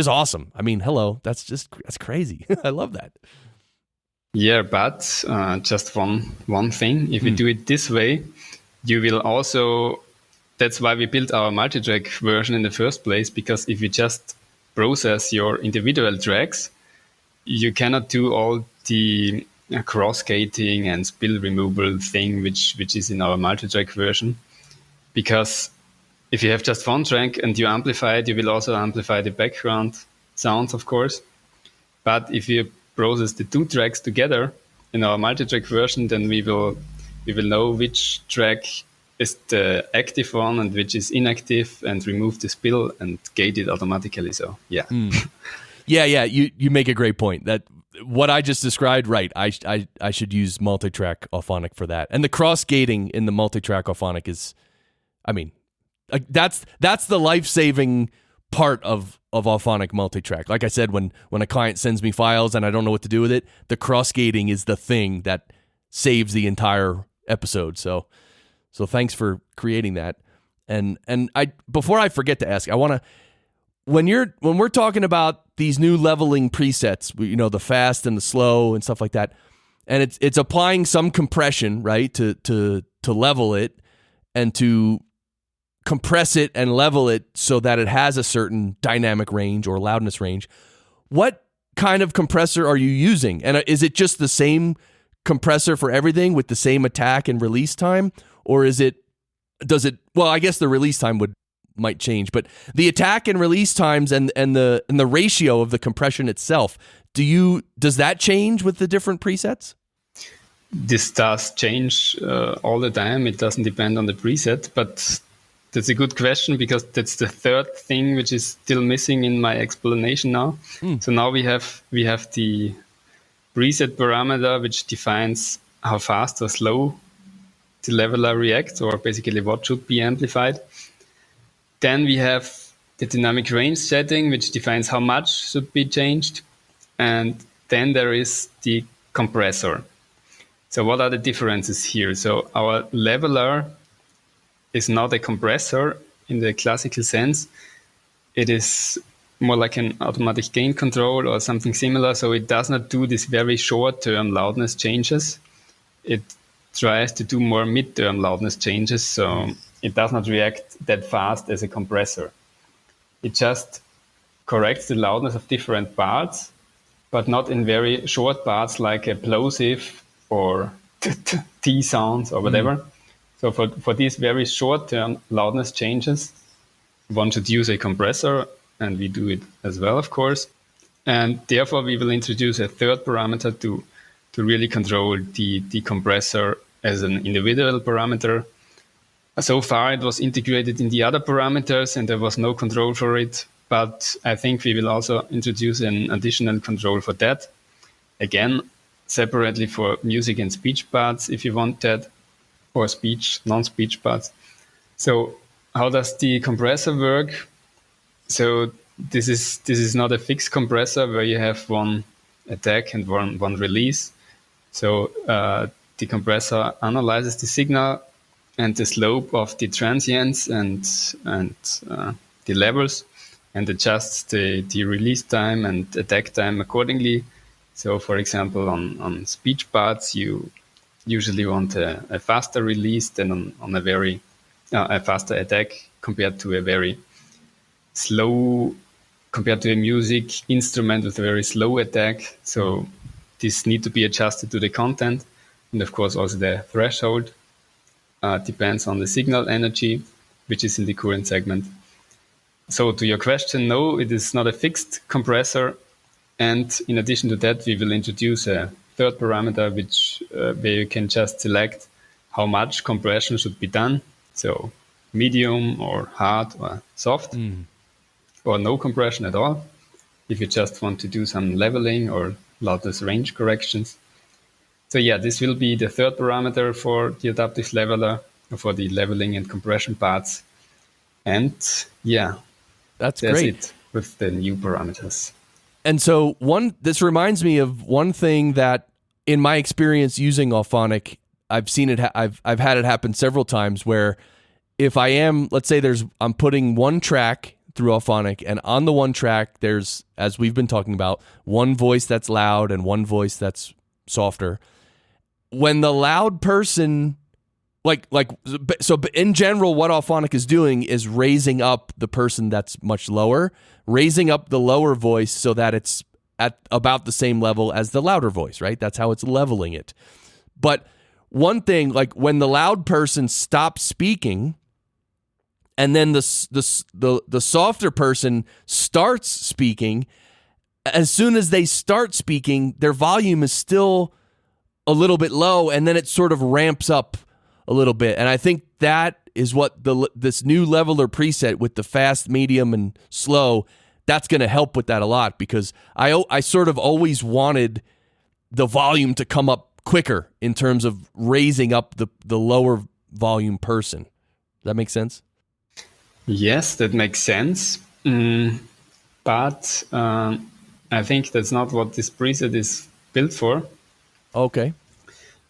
awesome. I mean, hello, that's crazy. I love that. Yeah, but just one thing. If you do it this way, you will also, that's why we built our multi-track version in the first place, because if you just process your individual tracks, you cannot do all the cross-gating and spill removal thing, which is in our multi-track version. Because if you have just one track and you amplify it, you will also amplify the background sounds, of course. But if you process the two tracks together in our multi-track version, then we will know which track is the active one and which is inactive, and remove the spill and gate it automatically. So yeah. Yeah. You make a great point. That what I just described, right? I should use multi-track Auphonic for that. And the cross gating in the multi-track Auphonic is, that's the life-saving part of Auphonic multi-track. Like I said, when a client sends me files and I don't know what to do with it, the cross gating is the thing that saves the entire episode. So thanks for creating that. And I, before I forget to ask, I want to, when we're talking about these new leveling presets, the fast and the slow and stuff like that, and it's applying some compression, right, to level it and to compress it and level it so that it has a certain dynamic range or loudness range. What kind of compressor are you using? And is it just the same compressor for everything with the same attack and release time? Or well, I guess the release time might change, but the attack and release times and the ratio of the compression itself, does that change with the different presets? This does change all the time. It doesn't depend on the preset, but that's a good question, because that's the third thing which is still missing in my explanation now. So now we have the preset parameter which defines how fast or slow the leveler reacts, or basically what should be amplified. Then we have the dynamic range setting, which defines how much should be changed. And then there is the compressor. So what are the differences here? So our leveler is not a compressor in the classical sense. It is more like an automatic gain control or something similar. So it does not do these very short-term loudness changes. It tries to do more mid-term loudness changes. So it does not react that fast as a compressor. It just corrects the loudness of different parts, but not in very short parts like a plosive or T sounds or whatever. So for these very short-term loudness changes, one should use a compressor, and we do it as well, of course. And therefore, we will introduce a third parameter to really control the compressor as an individual parameter. So far, it was integrated in the other parameters, and there was no control for it. But I think we will also introduce an additional control for that. Again, separately for music and speech parts, if you want that, or speech, non-speech parts. So how does the compressor work? So this is not a fixed compressor where you have one attack and one release. So the compressor analyzes the signal and the slope of the transients and the levels, and adjusts the release time and attack time accordingly. So, for example, on speech parts, you usually want a faster release than on a very a faster attack compared to a very slow, compared to a music instrument with a very slow attack. So this need to be adjusted to the content, and of course also the threshold depends on the signal energy, which is in the current segment. So to your question, no, it is not a fixed compressor. And in addition to that, we will introduce a third parameter, which where you can just select how much compression should be done. So medium or hard or soft, or no compression at all. If you just want to do some leveling or loudness range corrections. So yeah, this will be the third parameter for the adaptive leveler, for the leveling and compression parts. And yeah, That's that's great. it with the new parameters. And so this reminds me of one thing that, in my experience using Auphonic, I've seen it. I've had it happen several times where, if I am, let's say I'm putting one track through Auphonic, and on the one track there's, as we've been talking about, one voice that's loud and one voice that's softer. When the loud person, so in general, what Auphonic is doing is raising up the person that's much lower, raising up the lower voice so that it's at about the same level as the louder voice, right? That's how it's leveling it. But one thing, like when the loud person stops speaking, and then the softer person starts speaking, as soon as they start speaking, their volume is still a little bit low, and then it sort of ramps up a little bit. And I think that is what this new leveler preset with the fast, medium, and slow, that's going to help with that a lot, because I sort of always wanted the volume to come up quicker in terms of raising up the lower volume person. Does that make sense? Yes, that makes sense. But I think that's not what this preset is built for. Okay.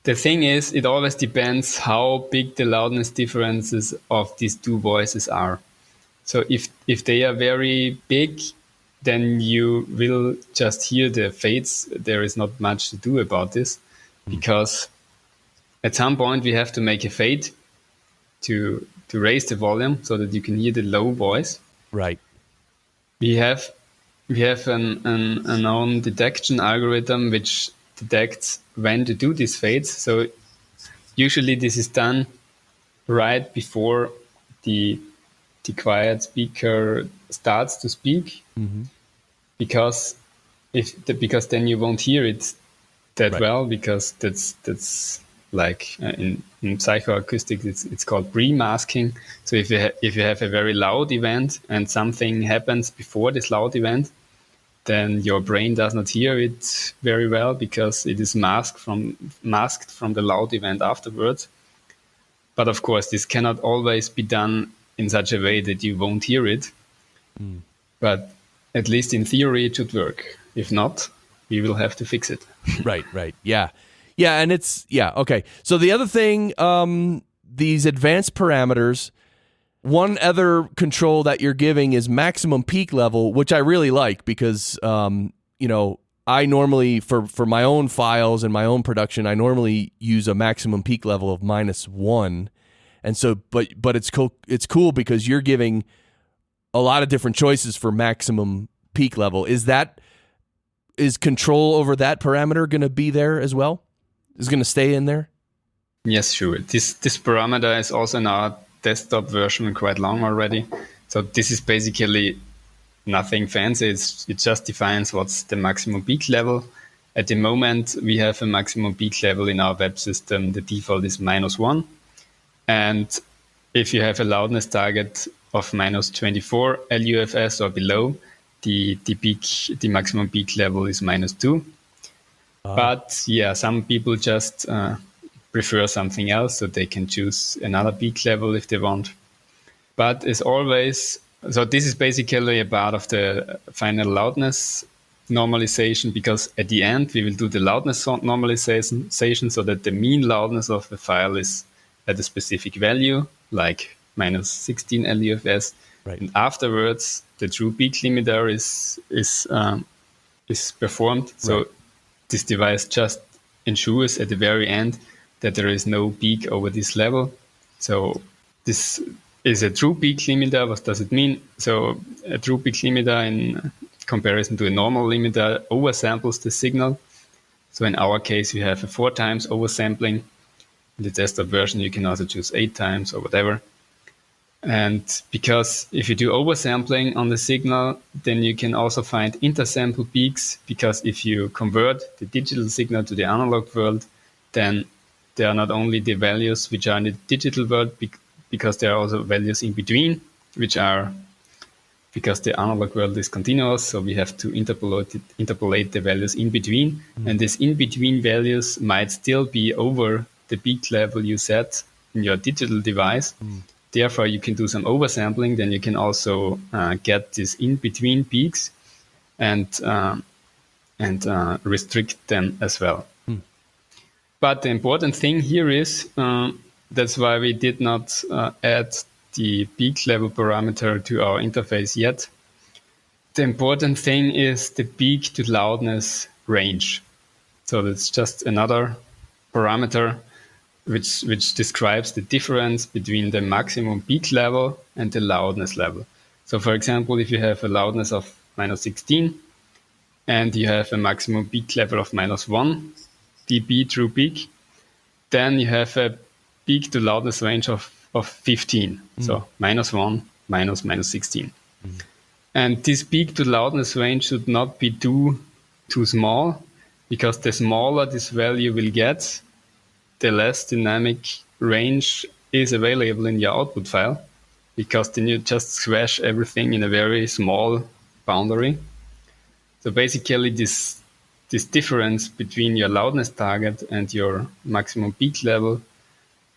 The thing is, it always depends how big the loudness differences of these two voices are. So if they are very big, then you will just hear the fades. There is not much to do about this, because at some point we have to make a fade to raise the volume so that you can hear the low voice. Right. We have an own detection algorithm which detects when to do these fades. So usually this is done right before the quiet speaker starts to speak, because then you won't hear it that Right. well, because that's like in psychoacoustics it's called pre-masking. So if you have a very loud event and something happens before this loud event, then your brain does not hear it very well, because it is masked from the loud event afterwards. But of course, this cannot always be done in such a way that you won't hear it. But at least in theory, it should work. If not, we will have to fix it. Right. Yeah. And okay. So the other thing, these advanced parameters, one other control that you're giving is maximum peak level, which I really like because, I normally, for my own files and my own production, I normally use a maximum peak level of -1. And so, but it's cool because you're giving a lot of different choices for maximum peak level. Is control over that parameter going to be there as well? Is going to stay in there? Yes, sure. This parameter is also in our desktop version quite long already. So this is basically nothing fancy. It just defines what's the maximum peak level. At the moment, we have a maximum peak level in our web system. The default is -1. And if you have a loudness target of -24 LUFS or below, the maximum peak level is -2. But yeah, some people just prefer something else, so they can choose another peak level if they want. But as always, so this is basically a part of the final loudness normalization, because at the end we will do the loudness normalization so that the mean loudness of the file is at a specific value, like -16 LUFS. Right. And afterwards, the true peak limiter is performed. So Right. this device just ensures at the very end that there is no peak over this level. So this is a true peak limiter. What does it mean? So a true peak limiter, in comparison to a normal limiter, oversamples the signal. So in our case, we have a 4 times oversampling. In the desktop version, you can also choose 8 times or whatever. And because if you do oversampling on the signal, then you can also find intersample peaks, because if you convert the digital signal to the analog world, then there are not only the values which are in the digital world, because there are also values in between, which are, because the analog world is continuous, so we have to interpolate the values in between. And these in-between values might still be over the peak level you set in your digital device. Therefore, you can do some oversampling. Then you can also get these in-between peaks and restrict them as well. But the important thing here is, that's why we did not add the peak level parameter to our interface yet. The important thing is the peak to loudness range. So that's just another parameter which describes the difference between the maximum peak level and the loudness level. So for example, if you have a loudness of -16 and you have a maximum peak level of -1 dB true peak, then you have a peak to loudness range of 15. So -1 minus -16. And this peak to loudness range should not be too small, because the smaller this value will get, the less dynamic range is available in your output file, because then you just squash everything in a very small boundary. So basically this difference between your loudness target and your maximum peak level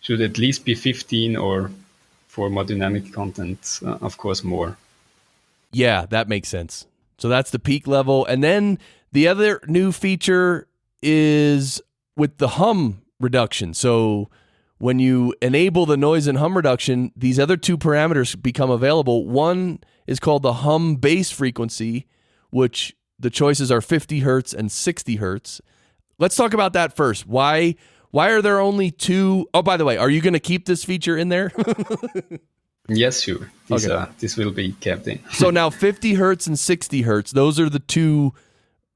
should at least be 15, or for more dynamic content, of course, more. Yeah, that makes sense. So that's the peak level. And then the other new feature is with the hum reduction. So when you enable the noise and hum reduction, these other two parameters become available. One is called the hum base frequency, which the choices are 50 hertz and 60 hertz. Let's talk about that first. Why are there only two? Oh, by the way, are you going to keep this feature in there? Yes, sure. This will be kept in. So now 50 hertz and 60 hertz, those are the two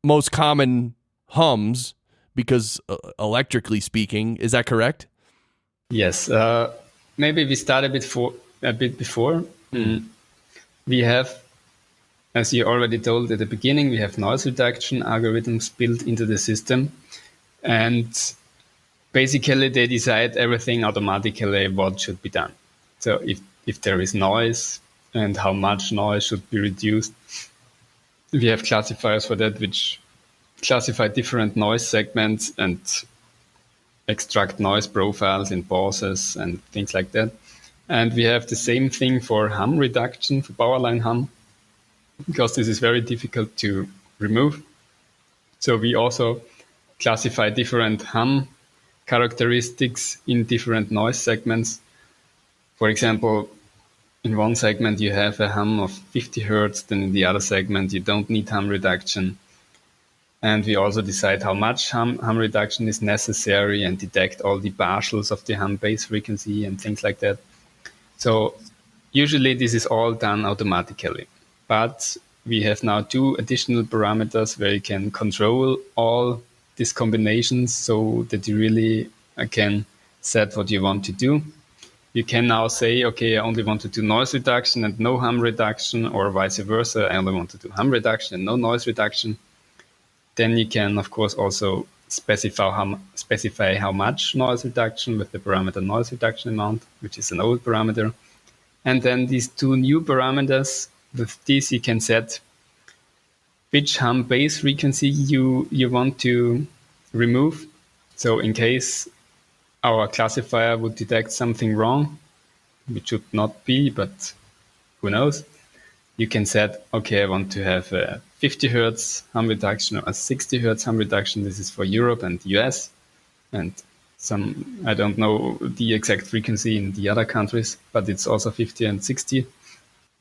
most common hums, because electrically speaking, is that correct? Yes. Maybe we start a bit before. We have, as you already told at the beginning, we have noise reduction algorithms built into the system. And basically they decide everything automatically what should be done. So if there is noise and how much noise should be reduced, we have classifiers for that, which classify different noise segments and extract noise profiles in pauses and things like that. And we have the same thing for hum reduction, for power line hum, because this is very difficult to remove. So we also classify different hum characteristics in different noise segments. For example, in one segment you have a hum of 50 hertz, then in the other segment you don't need hum reduction. And we also decide how much hum reduction is necessary and detect all the partials of the hum base frequency and things like that. So usually this is all done automatically. But we have now 2 additional parameters where you can control all these combinations so that you really can set what you want to do. You can now say, okay, I only want to do noise reduction and no hum reduction, or vice versa. I only want to do hum reduction and no noise reduction. Then you can, of course, also specify how much noise reduction with the parameter noise reduction amount, which is an old parameter. And then these 2 new parameters, with these you can set which hum base frequency you want to remove. So in case our classifier would detect something wrong, which should not be, but who knows, you can set, okay, I want to have a 50 hertz hum reduction or a 60 hertz hum reduction. This is for Europe and US. And I don't know the exact frequency in the other countries, but it's also 50 and 60.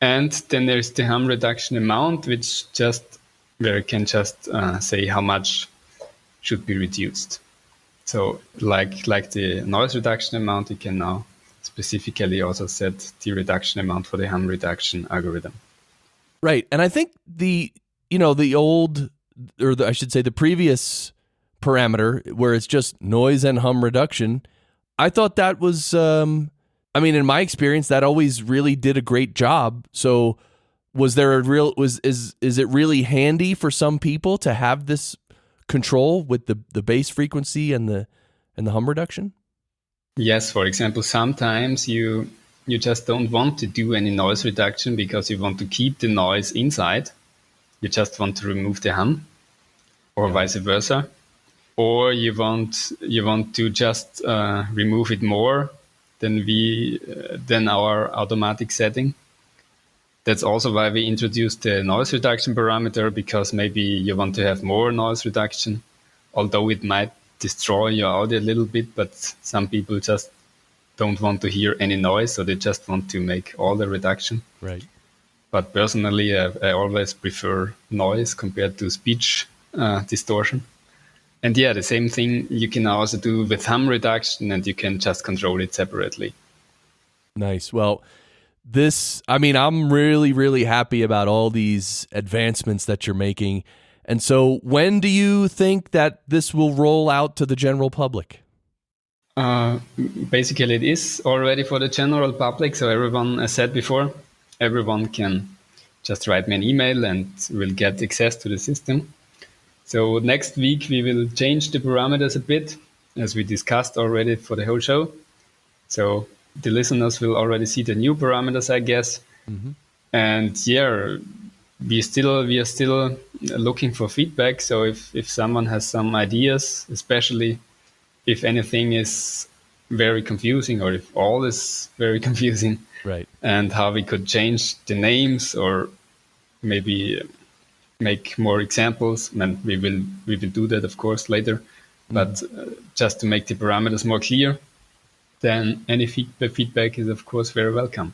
And then there's the hum reduction amount, where you can just say how much should be reduced. So like the noise reduction amount, you can now specifically also set the reduction amount for the hum reduction algorithm. Right. And I think the previous parameter where it's just noise and hum reduction, I thought that was, in my experience, that always really did a great job. So is it really handy for some people to have this control with the bass frequency and the hum reduction? Yes, for example, sometimes you just don't want to do any noise reduction because you want to keep the noise inside. You just want to remove the hum, or vice versa. Or you want to just remove it more than our automatic setting. That's also why we introduced the noise reduction parameter, because maybe you want to have more noise reduction, although it might destroy your audio a little bit, but some people just don't want to hear any noise, so they just want to make all the reduction. Right. But personally, I always prefer noise compared to speech distortion. And yeah, the same thing you can also do with hum reduction, and you can just control it separately. Nice. Well, I'm really, really happy about all these advancements that you're making. And so when do you think that this will roll out to the general public? Basically, it is already for the general public. So everyone, as said before, everyone can just write me an email and will get access to the system. So next week, we will change the parameters a bit, as we discussed already for the whole show. So the listeners will already see the new parameters, I guess. Mm-hmm. And yeah, we are still looking for feedback. So if someone has some ideas, especially if anything is very confusing, or if all is very confusing, right, and how we could change the names, or maybe make more examples, and we will do that, of course, later. Mm-hmm. But just to make the parameters more clear, then any feedback is, of course, very welcome.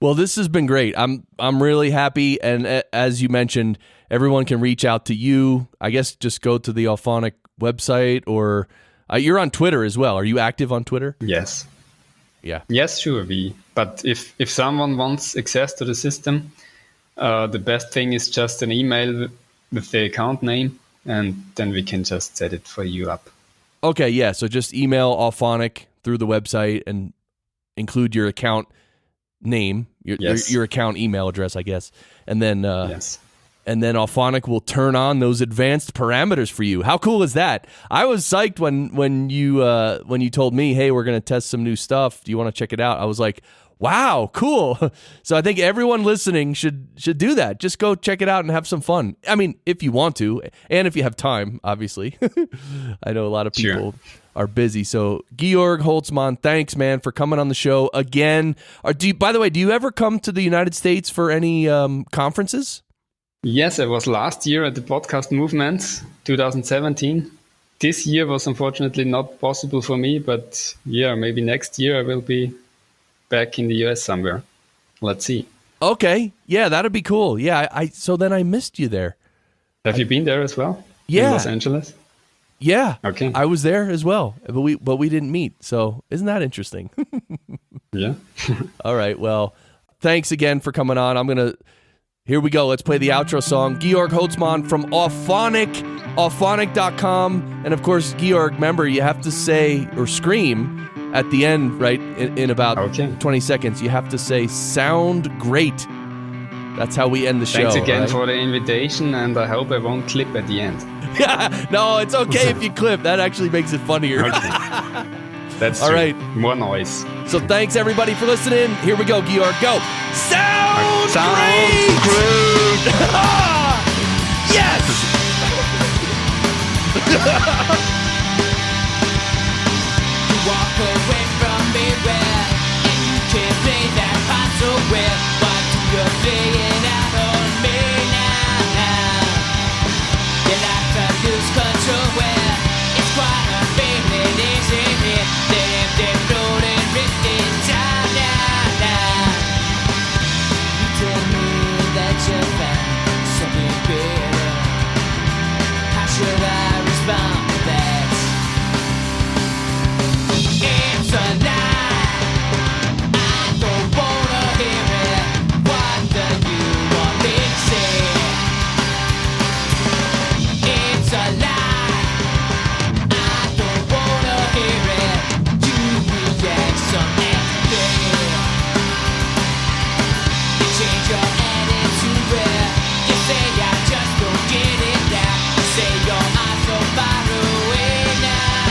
Well, this has been great. I'm really happy, and as you mentioned, everyone can reach out to you. I guess just go to the Auphonic website, or you're on Twitter as well. Are you active on Twitter? Yes. Yeah. Yes, sure. But if someone wants access to the system, the best thing is just an email with the account name, and then we can just set it for you up. Okay, yeah. So just email Auphonic through the website and include your account name, your account email address, I guess, and then and then Auphonic will turn on those advanced parameters for you. How cool is that? I was psyched when you told me, hey, we're going to test some new stuff. Do you want to check it out? I was like, wow, cool. So I think everyone listening should do that. Just go check it out and have some fun. I mean, if you want to, and if you have time, obviously. I know a lot of people are busy. So Georg Holzmann, thanks, man, for coming on the show again. By the way, do you ever come to the United States for any conferences? Yes, I was last year at the podcast movement, 2017. This year was unfortunately not possible for me, but yeah, maybe next year I will be back in the US somewhere. Let's see. Okay. Yeah, that'd be cool. Yeah, so then I missed you there. Have you been there as well? Yeah. In Los Angeles? Yeah. Okay. I was there as well, but we didn't meet. So isn't that interesting? Yeah. All right. Well, thanks again for coming on. Here we go. Let's play the outro song. Georg Holzmann from Auphonic, auphonic.com. And of course, Georg, remember, you have to say or scream at the end, right? In about 20 seconds, you have to say, sound great. That's how we end the show. Thanks again right? for the invitation, and I hope I won't clip at the end. No, it's okay if you clip. That actually makes it funnier. Okay. That's all true. right. More noise. So thanks everybody for listening. Here we go, Georg. Go. Sound great! Yes! Walk away from me where you can play that part so well. But you're playing out on me now. You like to lose control where it's quite a feeling, isn't it? They're floating, drifting down now. You tell me that you found something better. How should I respond to that? It's a lie. I don't wanna hear it. What do you want me to say? It's a lie. I don't wanna hear it. You react some angry. You change your attitude where you say I just don't get it now. You say your eyes so far away now.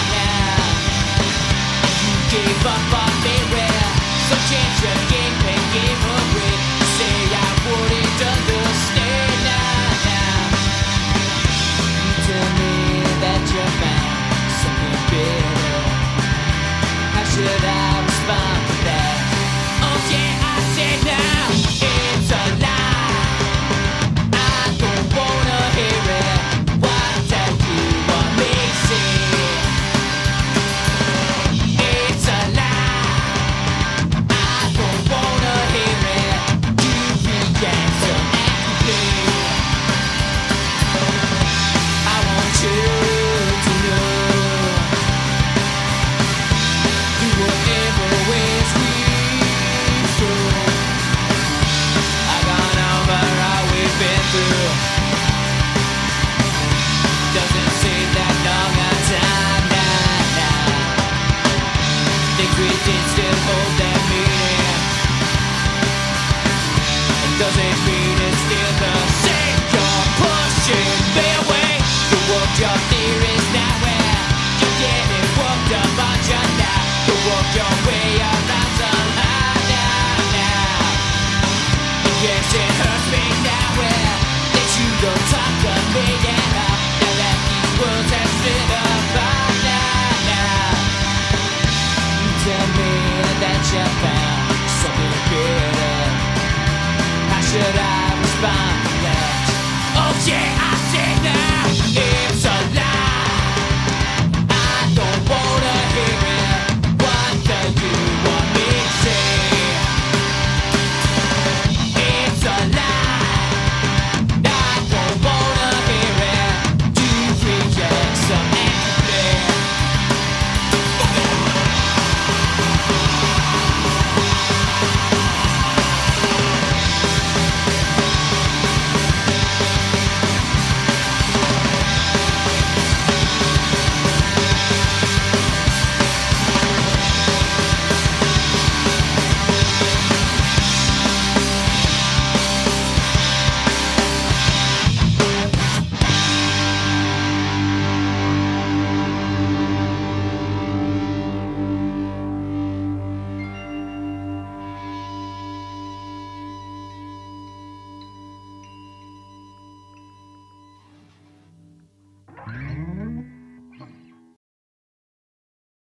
Gave up on me where so change your game and give away. Say I wouldn't understand now. You tell me that you found something better. How should I respond to that? Oh yeah, I say now it's a lie. I don't wanna hear it. What do you want me to say? It's a lie. I don't wanna hear it. You react so angry. I want you to know you will never always be true. I've gone over all we've been through. Doesn't seem that long a time now. Things we did still hold their meaning. It doesn't mean it's still the same. You're pushing me away. You work your theories now where you're getting worked up on you now. You work your way around somehow now. Yes, it hurts me now where that you don't talk to me enough. Now that these words have split apart now. You tell me that you found something better. How should I respond?